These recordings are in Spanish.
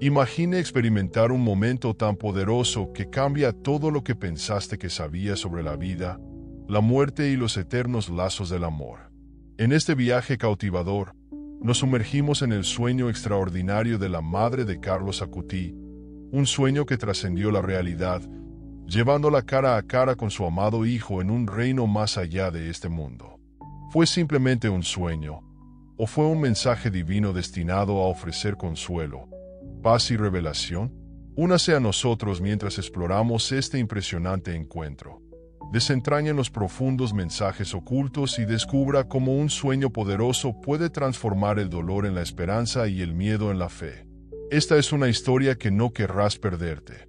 Imagine experimentar un momento tan poderoso que cambia todo lo que pensaste que sabías sobre la vida, la muerte y los eternos lazos del amor. En este viaje cautivador, nos sumergimos en el sueño extraordinario de la madre de Carlos Acuti, un sueño que trascendió la realidad, llevándola cara a cara con su amado hijo en un reino más allá de este mundo. ¿Fue simplemente un sueño, o fue un mensaje divino destinado a ofrecer consuelo, paz y revelación? Únase a nosotros mientras exploramos este impresionante encuentro. Desentraña los profundos mensajes ocultos y descubra cómo un sueño poderoso puede transformar el dolor en la esperanza y el miedo en la fe. Esta es una historia que no querrás perderte.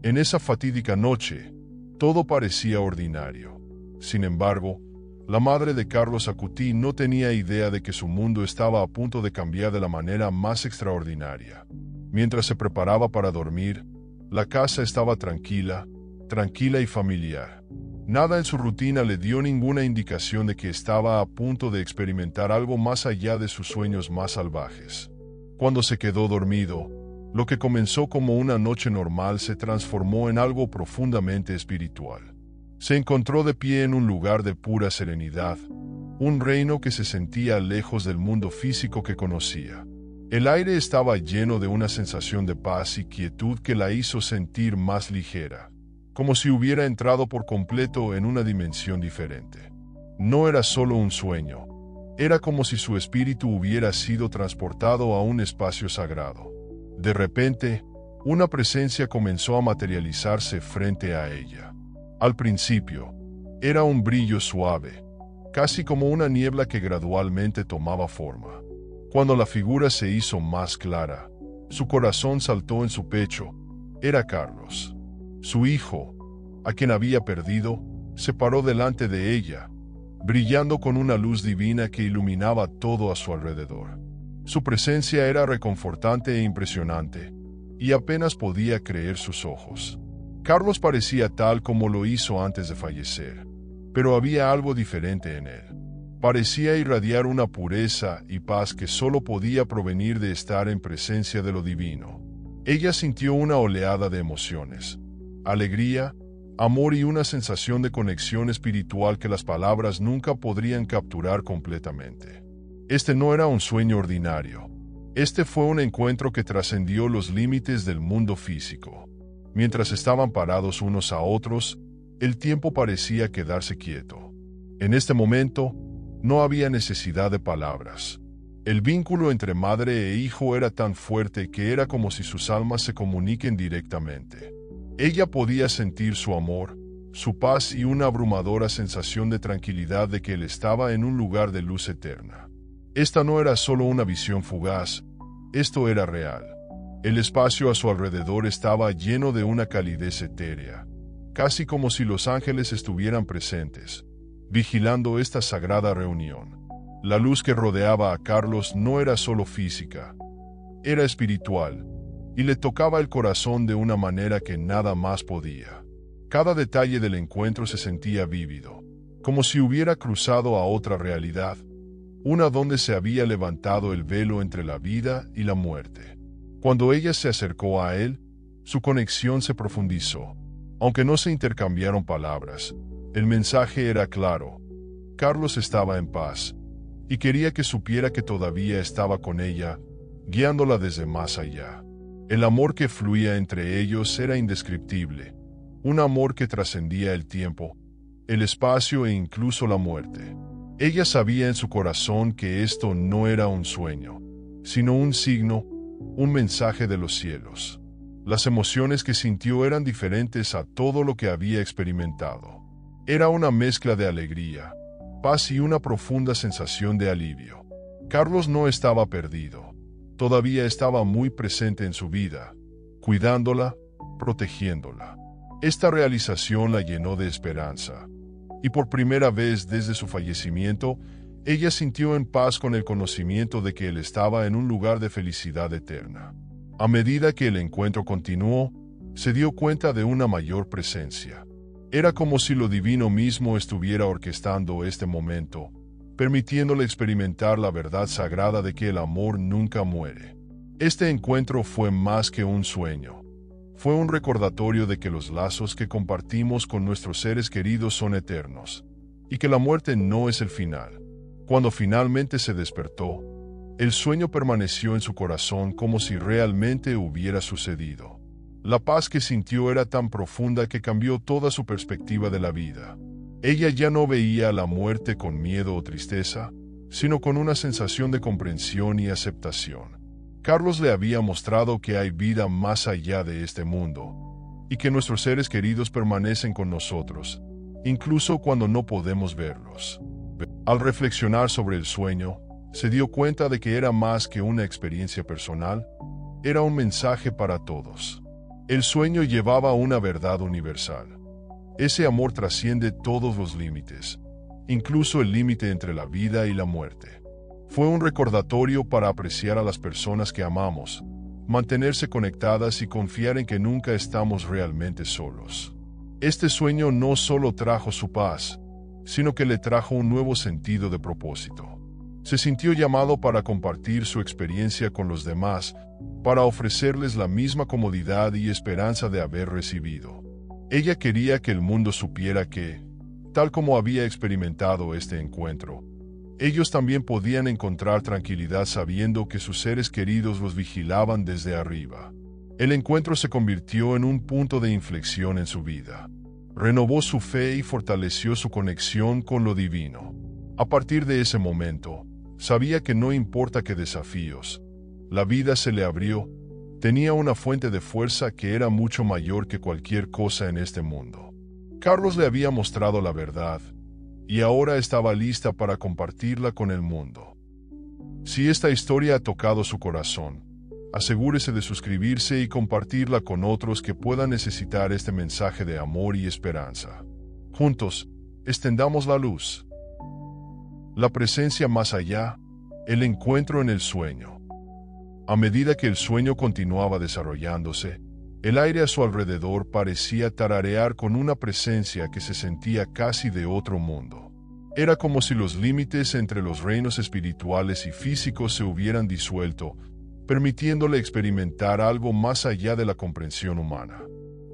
En esa fatídica noche, todo parecía ordinario. Sin embargo, la madre de Carlos Acuti no tenía idea de que su mundo estaba a punto de cambiar de la manera más extraordinaria. Mientras se preparaba para dormir, la casa estaba tranquila y familiar. Nada en su rutina le dio ninguna indicación de que estaba a punto de experimentar algo más allá de sus sueños más salvajes. Cuando se quedó dormido, lo que comenzó como una noche normal se transformó en algo profundamente espiritual. Se encontró de pie en un lugar de pura serenidad, un reino que se sentía lejos del mundo físico que conocía. El aire estaba lleno de una sensación de paz y quietud que la hizo sentir más ligera, como si hubiera entrado por completo en una dimensión diferente. No era solo un sueño, era como si su espíritu hubiera sido transportado a un espacio sagrado. De repente, una presencia comenzó a materializarse frente a ella. Al principio, era un brillo suave, casi como una niebla que gradualmente tomaba forma. Cuando la figura se hizo más clara, su corazón saltó en su pecho. Era Carlos. Su hijo, a quien había perdido, se paró delante de ella, brillando con una luz divina que iluminaba todo a su alrededor. Su presencia era reconfortante e impresionante, y apenas podía creer sus ojos. Carlos parecía tal como lo hizo antes de fallecer, pero había algo diferente en él. Parecía irradiar una pureza y paz que solo podía provenir de estar en presencia de lo divino. Ella sintió una oleada de emociones, alegría, amor y una sensación de conexión espiritual que las palabras nunca podrían capturar completamente. Este no era un sueño ordinario. Este fue un encuentro que trascendió los límites del mundo físico. Mientras estaban parados unos a otros, el tiempo parecía quedarse quieto. En este momento, no había necesidad de palabras. El vínculo entre madre e hijo era tan fuerte que era como si sus almas se comuniquen directamente. Ella podía sentir su amor, su paz y una abrumadora sensación de tranquilidad de que él estaba en un lugar de luz eterna. Esta no era solo una visión fugaz, esto era real. El espacio a su alrededor estaba lleno de una calidez etérea, casi como si los ángeles estuvieran presentes, vigilando esta sagrada reunión. La luz que rodeaba a Carlos no era solo física, era espiritual, y le tocaba el corazón de una manera que nada más podía. Cada detalle del encuentro se sentía vívido, como si hubiera cruzado a otra realidad, una donde se había levantado el velo entre la vida y la muerte. Cuando ella se acercó a él, su conexión se profundizó. Aunque no se intercambiaron palabras, el mensaje era claro. Carlos estaba en paz, y quería que supiera que todavía estaba con ella, guiándola desde más allá. El amor que fluía entre ellos era indescriptible, un amor que trascendía el tiempo, el espacio e incluso la muerte. Ella sabía en su corazón que esto no era un sueño, sino un signo, un mensaje de los cielos. Las emociones que sintió eran diferentes a todo lo que había experimentado. Era una mezcla de alegría, paz y una profunda sensación de alivio. Carlos no estaba perdido. Todavía estaba muy presente en su vida, cuidándola, protegiéndola. Esta realización la llenó de esperanza. Y por primera vez desde su fallecimiento, ella sintió en paz con el conocimiento de que él estaba en un lugar de felicidad eterna. A medida que el encuentro continuó, se dio cuenta de una mayor presencia. Era como si lo divino mismo estuviera orquestando este momento, permitiéndole experimentar la verdad sagrada de que el amor nunca muere. Este encuentro fue más que un sueño. Fue un recordatorio de que los lazos que compartimos con nuestros seres queridos son eternos, y que la muerte no es el final. Cuando finalmente se despertó, el sueño permaneció en su corazón como si realmente hubiera sucedido. La paz que sintió era tan profunda que cambió toda su perspectiva de la vida. Ella ya no veía la muerte con miedo o tristeza, sino con una sensación de comprensión y aceptación. Carlos le había mostrado que hay vida más allá de este mundo, y que nuestros seres queridos permanecen con nosotros, incluso cuando no podemos verlos. Al reflexionar sobre el sueño, se dio cuenta de que era más que una experiencia personal, era un mensaje para todos. El sueño llevaba una verdad universal. Ese amor trasciende todos los límites, incluso el límite entre la vida y la muerte. Fue un recordatorio para apreciar a las personas que amamos, mantenerse conectadas y confiar en que nunca estamos realmente solos. Este sueño no solo trajo su paz, sino que le trajo un nuevo sentido de propósito. Se sintió llamado para compartir su experiencia con los demás, para ofrecerles la misma comodidad y esperanza de haber recibido. Ella quería que el mundo supiera que, tal como había experimentado este encuentro, ellos también podían encontrar tranquilidad sabiendo que sus seres queridos los vigilaban desde arriba. El encuentro se convirtió en un punto de inflexión en su vida. Renovó su fe y fortaleció su conexión con lo divino. A partir de ese momento, sabía que no importa qué desafíos, la vida se le abrió, tenía una fuente de fuerza que era mucho mayor que cualquier cosa en este mundo. Carlos le había mostrado la verdad, y ahora estaba lista para compartirla con el mundo. Si esta historia ha tocado su corazón, asegúrese de suscribirse y compartirla con otros que puedan necesitar este mensaje de amor y esperanza. Juntos, extendamos la luz. La presencia más allá, el encuentro en el sueño. A medida que el sueño continuaba desarrollándose, el aire a su alrededor parecía tararear con una presencia que se sentía casi de otro mundo. Era como si los límites entre los reinos espirituales y físicos se hubieran disuelto, permitiéndole experimentar algo más allá de la comprensión humana.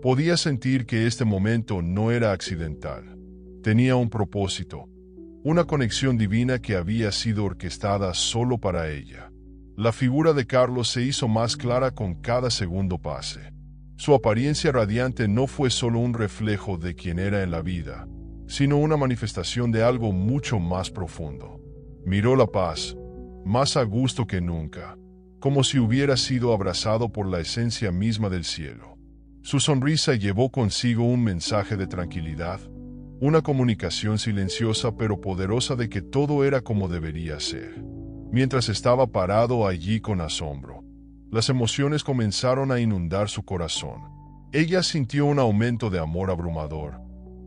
Podía sentir que este momento no era accidental. Tenía un propósito, una conexión divina que había sido orquestada solo para ella. La figura de Carlos se hizo más clara con cada segundo pase. Su apariencia radiante no fue solo un reflejo de quien era en la vida, sino una manifestación de algo mucho más profundo. Miró la paz, más a gusto que nunca, como si hubiera sido abrazado por la esencia misma del cielo. Su sonrisa llevó consigo un mensaje de tranquilidad, una comunicación silenciosa pero poderosa de que todo era como debería ser. Mientras estaba parado allí con asombro, las emociones comenzaron a inundar su corazón. Ella sintió un aumento de amor abrumador,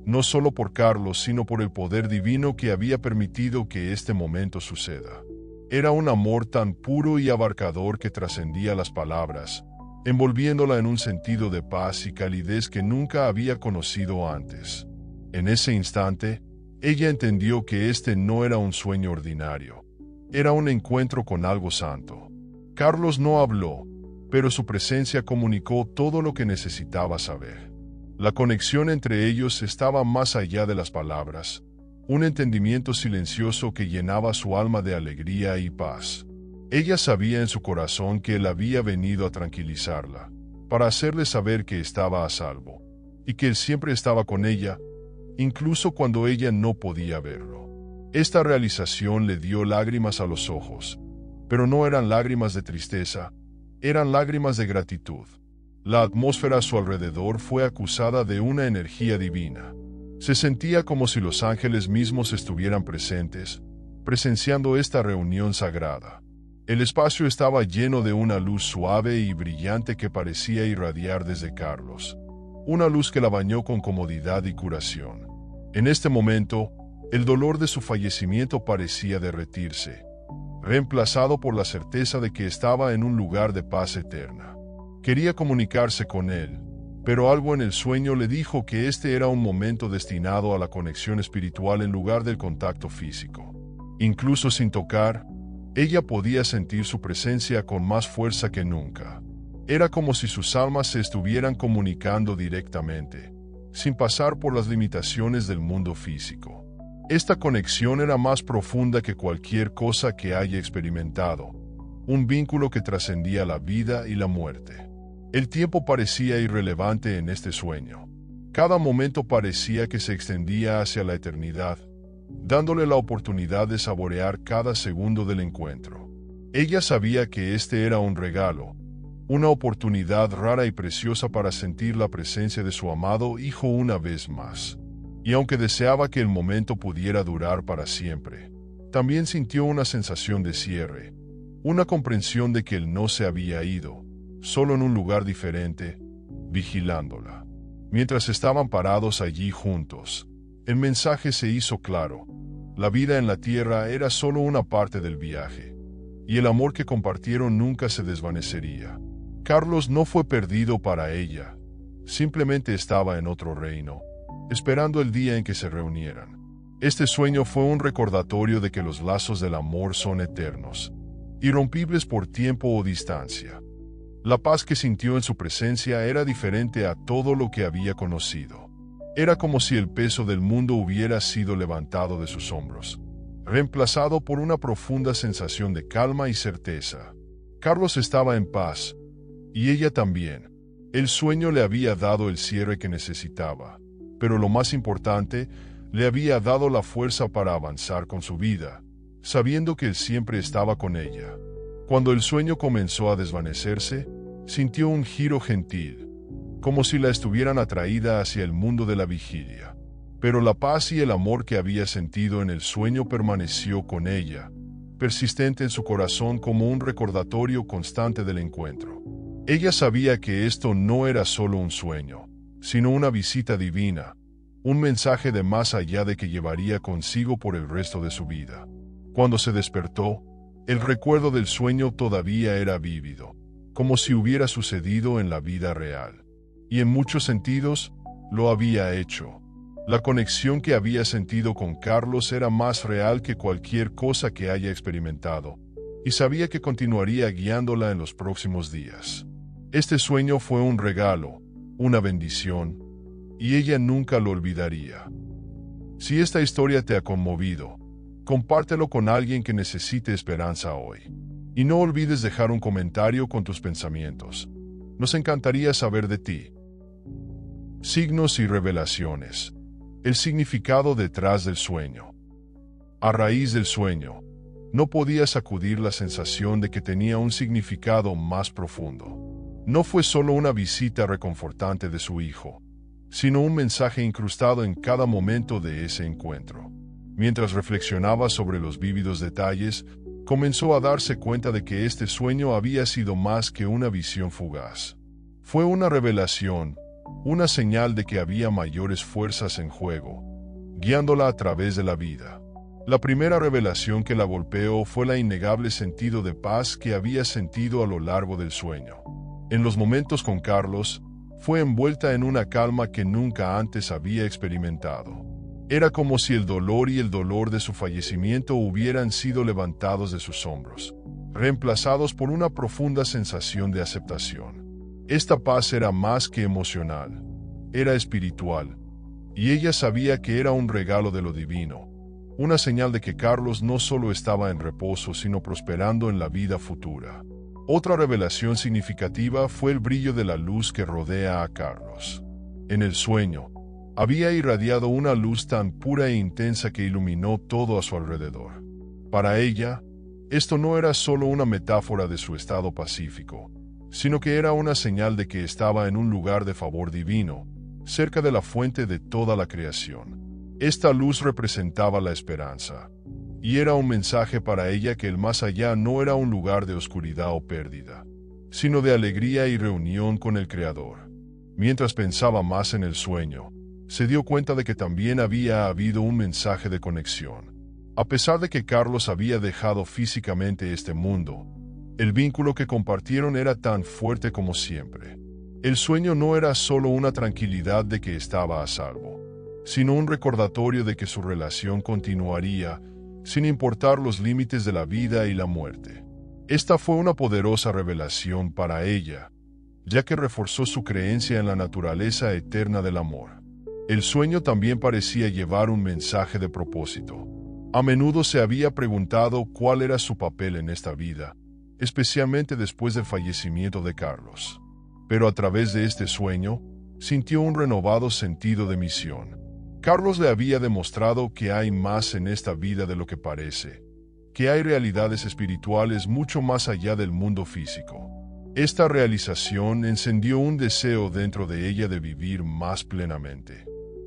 no solo por Carlos, sino por el poder divino que había permitido que este momento suceda. Era un amor tan puro y abarcador que trascendía las palabras, envolviéndola en un sentido de paz y calidez que nunca había conocido antes. En ese instante, ella entendió que este no era un sueño ordinario, era un encuentro con algo santo. Carlos no habló, pero su presencia comunicó todo lo que necesitaba saber. La conexión entre ellos estaba más allá de las palabras, un entendimiento silencioso que llenaba su alma de alegría y paz. Ella sabía en su corazón que él había venido a tranquilizarla, para hacerle saber que estaba a salvo, y que él siempre estaba con ella, incluso cuando ella no podía verlo. Esta realización le dio lágrimas a los ojos, pero no eran lágrimas de tristeza, eran lágrimas de gratitud. La atmósfera a su alrededor fue acusada de una energía divina. Se sentía como si los ángeles mismos estuvieran presentes, presenciando esta reunión sagrada. El espacio estaba lleno de una luz suave y brillante que parecía irradiar desde Carlos, una luz que la bañó con comodidad y curación. En este momento, el dolor de su fallecimiento parecía derretirse, reemplazado por la certeza de que estaba en un lugar de paz eterna. Quería comunicarse con él, pero algo en el sueño le dijo que este era un momento destinado a la conexión espiritual en lugar del contacto físico. Incluso sin tocar, Ella podía sentir su presencia con más fuerza que nunca. Era como si sus almas se estuvieran comunicando directamente, sin pasar por las limitaciones del mundo físico. Esta conexión era más profunda que cualquier cosa que haya experimentado, un vínculo que trascendía la vida y la muerte. El tiempo parecía irrelevante en este sueño. Cada momento parecía que se extendía hacia la eternidad, dándole la oportunidad de saborear cada segundo del encuentro. Ella sabía que este era un regalo, una oportunidad rara y preciosa para sentir la presencia de su amado hijo una vez más. Y aunque deseaba que el momento pudiera durar para siempre, también sintió una sensación de cierre, una comprensión de que él no se había ido, solo en un lugar diferente, vigilándola. Mientras estaban parados allí juntos, el mensaje se hizo claro. La vida en la tierra era solo una parte del viaje, y el amor que compartieron nunca se desvanecería. Carlos no fue perdido para ella, simplemente estaba en otro reino, esperando el día en que se reunieran. Este sueño fue un recordatorio de que los lazos del amor son eternos, irrompibles por tiempo o distancia. La paz que sintió en su presencia era diferente a todo lo que había conocido. Era como si el peso del mundo hubiera sido levantado de sus hombros, reemplazado por una profunda sensación de calma y certeza. Carlos estaba en paz, y ella también. El sueño le había dado el cierre que necesitaba, pero lo más importante, le había dado la fuerza para avanzar con su vida, sabiendo que él siempre estaba con ella. Cuando el sueño comenzó a desvanecerse, sintió un giro gentil, como si la estuvieran atraída hacia el mundo de la vigilia. Pero la paz y el amor que había sentido en el sueño permaneció con ella, persistente en su corazón como un recordatorio constante del encuentro. Ella sabía que esto no era solo un sueño, sino una visita divina, un mensaje de más allá de que llevaría consigo por el resto de su vida. Cuando se despertó, el recuerdo del sueño todavía era vívido, como si hubiera sucedido en la vida real. Y en muchos sentidos, lo había hecho. La conexión que había sentido con Carlos era más real que cualquier cosa que haya experimentado, y sabía que continuaría guiándola en los próximos días. Este sueño fue un regalo, una bendición, y ella nunca lo olvidaría. Si esta historia te ha conmovido, compártelo con alguien que necesite esperanza hoy. Y no olvides dejar un comentario con tus pensamientos. Nos encantaría saber de ti. Signos y revelaciones. El significado detrás del sueño. A raíz del sueño, no podía sacudir la sensación de que tenía un significado más profundo. No fue solo una visita reconfortante de su hijo, sino un mensaje incrustado en cada momento de ese encuentro. Mientras reflexionaba sobre los vívidos detalles, comenzó a darse cuenta de que este sueño había sido más que una visión fugaz. Fue una revelación, una señal de que había mayores fuerzas en juego, guiándola a través de la vida. La primera revelación que la golpeó fue el innegable sentido de paz que había sentido a lo largo del sueño. En los momentos con Carlos, fue envuelta en una calma que nunca antes había experimentado. Era como si el dolor y el dolor de su fallecimiento hubieran sido levantados de sus hombros, reemplazados por una profunda sensación de aceptación. Esta paz era más que emocional, era espiritual, y ella sabía que era un regalo de lo divino, una señal de que Carlos no solo estaba en reposo, sino prosperando en la vida futura. Otra revelación significativa fue el brillo de la luz que rodea a Carlos. En el sueño, había irradiado una luz tan pura e intensa que iluminó todo a su alrededor. Para ella, esto no era solo una metáfora de su estado pacífico, sino que era una señal de que estaba en un lugar de favor divino, cerca de la fuente de toda la creación. Esta luz representaba la esperanza, y era un mensaje para ella que el más allá no era un lugar de oscuridad o pérdida, sino de alegría y reunión con el Creador. Mientras pensaba más en el sueño, se dio cuenta de que también había habido un mensaje de conexión. A pesar de que Carlos había dejado físicamente este mundo, el vínculo que compartieron era tan fuerte como siempre. El sueño no era solo una tranquilidad de que estaba a salvo, sino un recordatorio de que su relación continuaría, sin importar los límites de la vida y la muerte. Esta fue una poderosa revelación para ella, ya que reforzó su creencia en la naturaleza eterna del amor. El sueño también parecía llevar un mensaje de propósito. A menudo se había preguntado cuál era su papel en esta vida, especialmente después del fallecimiento de Carlos. Pero a través de este sueño, sintió un renovado sentido de misión. Carlos le había demostrado que hay más en esta vida de lo que parece, que hay realidades espirituales mucho más allá del mundo físico. Esta realización encendió un deseo dentro de ella de vivir más plenamente,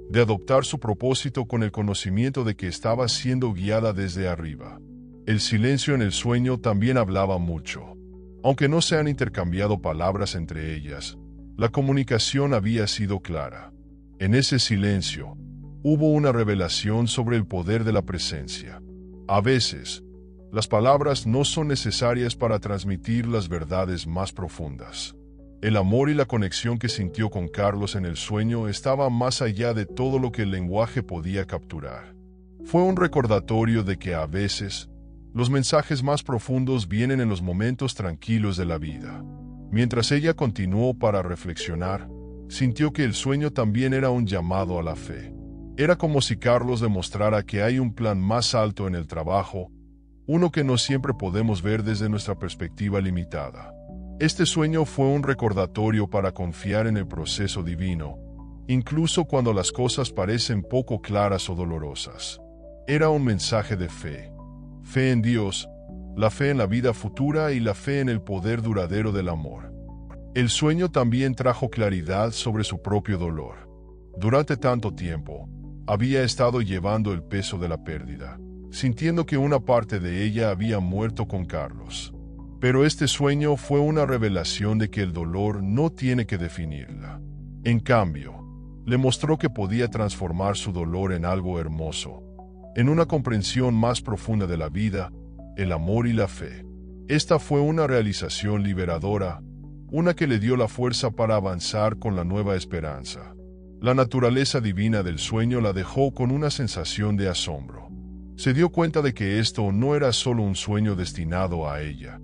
de adoptar su propósito con el conocimiento de que estaba siendo guiada desde arriba. El silencio en el sueño también hablaba mucho. Aunque no se han intercambiado palabras entre ellas, la comunicación había sido clara. En ese silencio, hubo una revelación sobre el poder de la presencia. A veces, las palabras no son necesarias para transmitir las verdades más profundas. El amor y la conexión que sintió con Carlos en el sueño estaba más allá de todo lo que el lenguaje podía capturar. Fue un recordatorio de que a veces, los mensajes más profundos vienen en los momentos tranquilos de la vida. Mientras ella continuó para reflexionar, sintió que el sueño también era un llamado a la fe. Era como si Carlos demostrara que hay un plan más alto en el trabajo, uno que no siempre podemos ver desde nuestra perspectiva limitada. Este sueño fue un recordatorio para confiar en el proceso divino, incluso cuando las cosas parecen poco claras o dolorosas. Era un mensaje de fe. Fe en Dios, la fe en la vida futura y la fe en el poder duradero del amor. El sueño también trajo claridad sobre su propio dolor. Durante tanto tiempo, había estado llevando el peso de la pérdida, sintiendo que una parte de ella había muerto con Carlos. Pero este sueño fue una revelación de que el dolor no tiene que definirla. En cambio, le mostró que podía transformar su dolor en algo hermoso, en una comprensión más profunda de la vida, el amor y la fe. Esta fue una realización liberadora, una que le dio la fuerza para avanzar con la nueva esperanza. La naturaleza divina del sueño la dejó con una sensación de asombro. Se dio cuenta de que esto no era solo un sueño destinado a ella.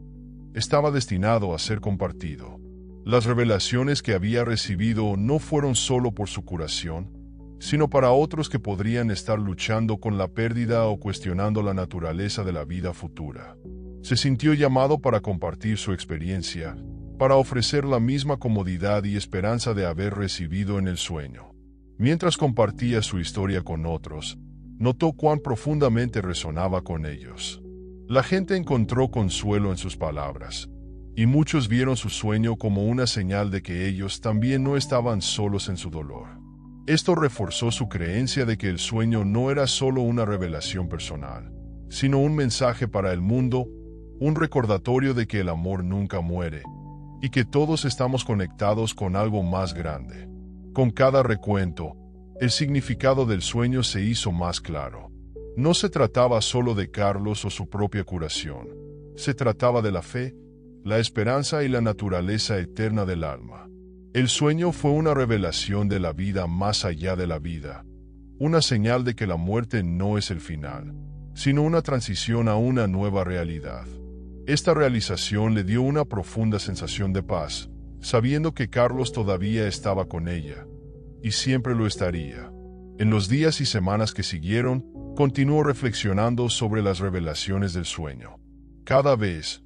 Estaba destinado a ser compartido. Las revelaciones que había recibido no fueron solo por su curación, sino para otros que podrían estar luchando con la pérdida o cuestionando la naturaleza de la vida futura. Se sintió llamado para compartir su experiencia, para ofrecer la misma comodidad y esperanza de haber recibido en el sueño. Mientras compartía su historia con otros, notó cuán profundamente resonaba con ellos. La gente encontró consuelo en sus palabras, y muchos vieron su sueño como una señal de que ellos también no estaban solos en su dolor. Esto reforzó su creencia de que el sueño no era solo una revelación personal, sino un mensaje para el mundo, un recordatorio de que el amor nunca muere, y que todos estamos conectados con algo más grande. Con cada recuento, el significado del sueño se hizo más claro. No se trataba solo de Carlos o su propia curación. Se trataba de la fe, la esperanza y la naturaleza eterna del alma. El sueño fue una revelación de la vida más allá de la vida, una señal de que la muerte no es el final, sino una transición a una nueva realidad. Esta realización le dio una profunda sensación de paz, sabiendo que Carlos todavía estaba con ella, y siempre lo estaría. En los días y semanas que siguieron, continuó reflexionando sobre las revelaciones del sueño. Cada vez,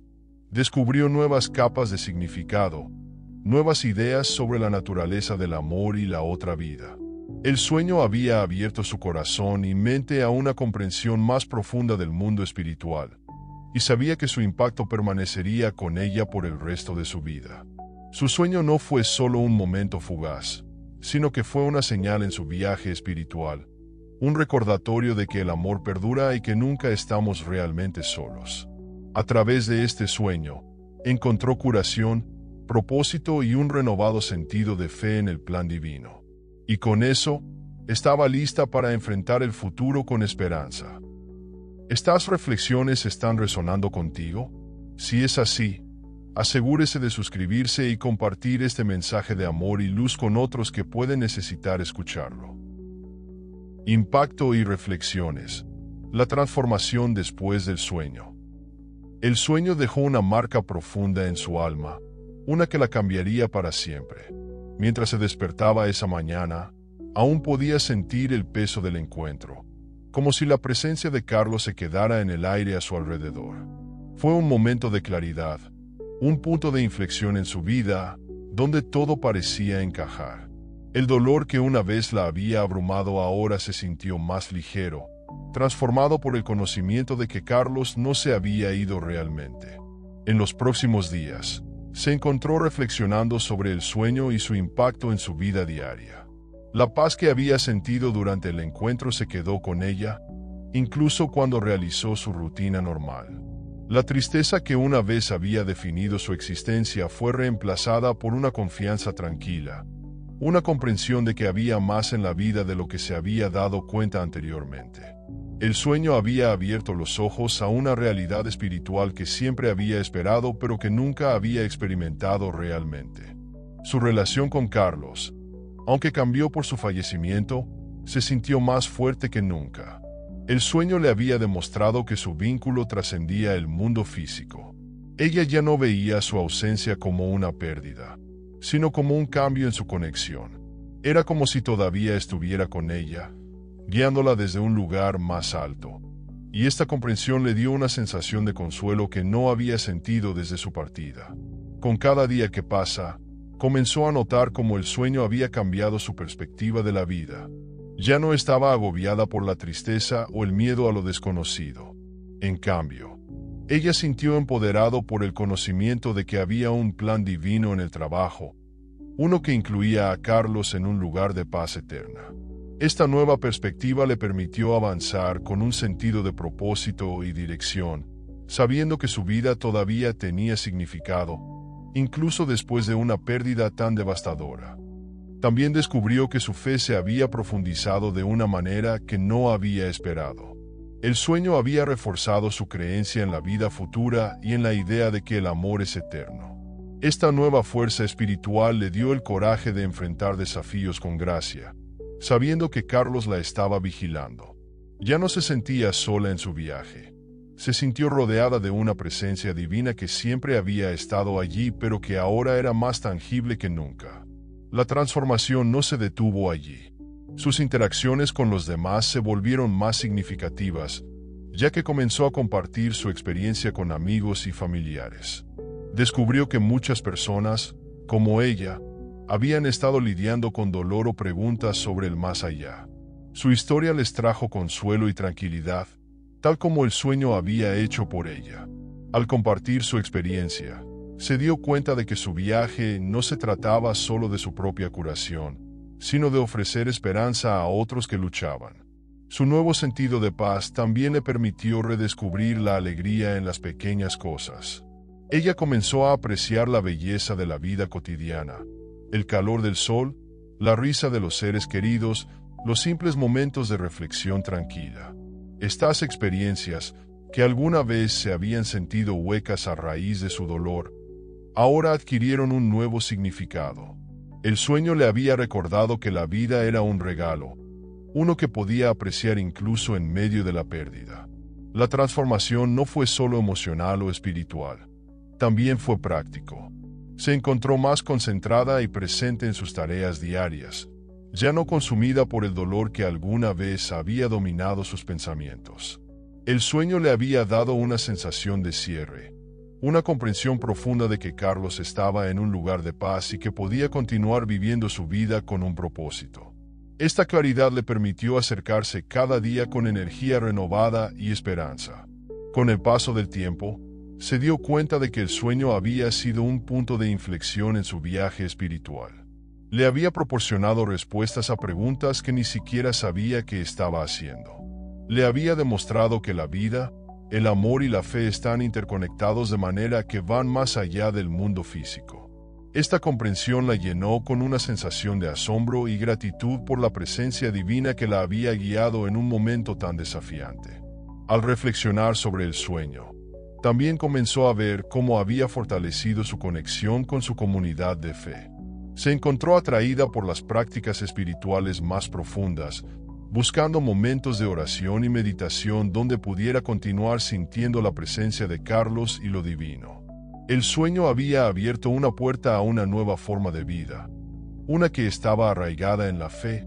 descubrió nuevas capas de significado, nuevas ideas sobre la naturaleza del amor y la otra vida. El sueño había abierto su corazón y mente a una comprensión más profunda del mundo espiritual, y sabía que su impacto permanecería con ella por el resto de su vida. Su sueño no fue solo un momento fugaz, sino que fue una señal en su viaje espiritual, un recordatorio de que el amor perdura y que nunca estamos realmente solos. A través de este sueño, encontró curación, propósito y un renovado sentido de fe en el plan divino. Y con eso, estaba lista para enfrentar el futuro con esperanza. ¿Estas reflexiones están resonando contigo? Si es así, asegúrese de suscribirse y compartir este mensaje de amor y luz con otros que pueden necesitar escucharlo. Impacto y reflexiones. La transformación después del sueño. El sueño dejó una marca profunda en su alma, una que la cambiaría para siempre. Mientras se despertaba esa mañana, aún podía sentir el peso del encuentro, como si la presencia de Carlos se quedara en el aire a su alrededor. Fue un momento de claridad, un punto de inflexión en su vida, donde todo parecía encajar. El dolor que una vez la había abrumado ahora se sintió más ligero, transformado por el conocimiento de que Carlos no se había ido realmente. En los próximos días, se encontró reflexionando sobre el sueño y su impacto en su vida diaria. La paz que había sentido durante el encuentro se quedó con ella, incluso cuando realizó su rutina normal. La tristeza que una vez había definido su existencia fue reemplazada por una confianza tranquila, una comprensión de que había más en la vida de lo que se había dado cuenta anteriormente. El sueño había abierto los ojos a una realidad espiritual que siempre había esperado pero que nunca había experimentado realmente. Su relación con Carlos, aunque cambió por su fallecimiento, se sintió más fuerte que nunca. El sueño le había demostrado que su vínculo trascendía el mundo físico. Ella ya no veía su ausencia como una pérdida, sino como un cambio en su conexión. Era como si todavía estuviera con ella, guiándola desde un lugar más alto. Y esta comprensión le dio una sensación de consuelo que no había sentido desde su partida. Con cada día que pasa, comenzó a notar cómo el sueño había cambiado su perspectiva de la vida. Ya no estaba agobiada por la tristeza o el miedo a lo desconocido. En cambio, ella sintió empoderado por el conocimiento de que había un plan divino en el trabajo, uno que incluía a Carlos en un lugar de paz eterna. Esta nueva perspectiva le permitió avanzar con un sentido de propósito y dirección, sabiendo que su vida todavía tenía significado, incluso después de una pérdida tan devastadora. También descubrió que su fe se había profundizado de una manera que no había esperado. El sueño había reforzado su creencia en la vida futura y en la idea de que el amor es eterno. Esta nueva fuerza espiritual le dio el coraje de enfrentar desafíos con gracia, sabiendo que Carlos la estaba vigilando. Ya no se sentía sola en su viaje. Se sintió rodeada de una presencia divina que siempre había estado allí, pero que ahora era más tangible que nunca. La transformación no se detuvo allí. Sus interacciones con los demás se volvieron más significativas, ya que comenzó a compartir su experiencia con amigos y familiares. Descubrió que muchas personas, como ella, habían estado lidiando con dolor o preguntas sobre el más allá. Su historia les trajo consuelo y tranquilidad, tal como el sueño había hecho por ella. Al compartir su experiencia, se dio cuenta de que su viaje no se trataba solo de su propia curación, sino de ofrecer esperanza a otros que luchaban. Su nuevo sentido de paz también le permitió redescubrir la alegría en las pequeñas cosas. Ella comenzó a apreciar la belleza de la vida cotidiana, el calor del sol, la risa de los seres queridos, los simples momentos de reflexión tranquila. Estas experiencias, que alguna vez se habían sentido huecas a raíz de su dolor, ahora adquirieron un nuevo significado. El sueño le había recordado que la vida era un regalo, uno que podía apreciar incluso en medio de la pérdida. La transformación no fue solo emocional o espiritual, también fue práctico. Se encontró más concentrada y presente en sus tareas diarias, ya no consumida por el dolor que alguna vez había dominado sus pensamientos. El sueño le había dado una sensación de cierre, una comprensión profunda de que Carlos estaba en un lugar de paz y que podía continuar viviendo su vida con un propósito. Esta claridad le permitió acercarse cada día con energía renovada y esperanza. Con el paso del tiempo, se dio cuenta de que el sueño había sido un punto de inflexión en su viaje espiritual. Le había proporcionado respuestas a preguntas que ni siquiera sabía que estaba haciendo. Le había demostrado que la vida, el amor y la fe están interconectados de manera que van más allá del mundo físico. Esta comprensión la llenó con una sensación de asombro y gratitud por la presencia divina que la había guiado en un momento tan desafiante. Al reflexionar sobre el sueño, también comenzó a ver cómo había fortalecido su conexión con su comunidad de fe. Se encontró atraída por las prácticas espirituales más profundas, buscando momentos de oración y meditación donde pudiera continuar sintiendo la presencia de Carlos y lo divino. El sueño había abierto una puerta a una nueva forma de vida, una que estaba arraigada en la fe,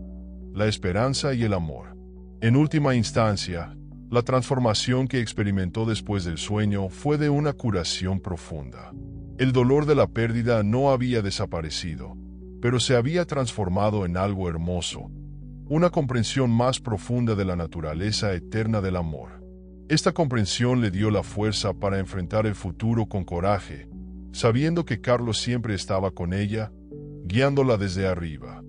la esperanza y el amor. En última instancia, la transformación que experimentó después del sueño fue de una curación profunda. El dolor de la pérdida no había desaparecido, pero se había transformado en algo hermoso, una comprensión más profunda de la naturaleza eterna del amor. Esta comprensión le dio la fuerza para enfrentar el futuro con coraje, sabiendo que Carlos siempre estaba con ella, guiándola desde arriba.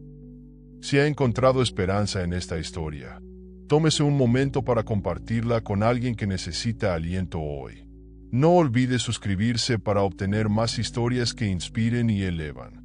Si ha encontrado esperanza en esta historia, tómese un momento para compartirla con alguien que necesita aliento hoy. No olvide suscribirse para obtener más historias que inspiren y elevan.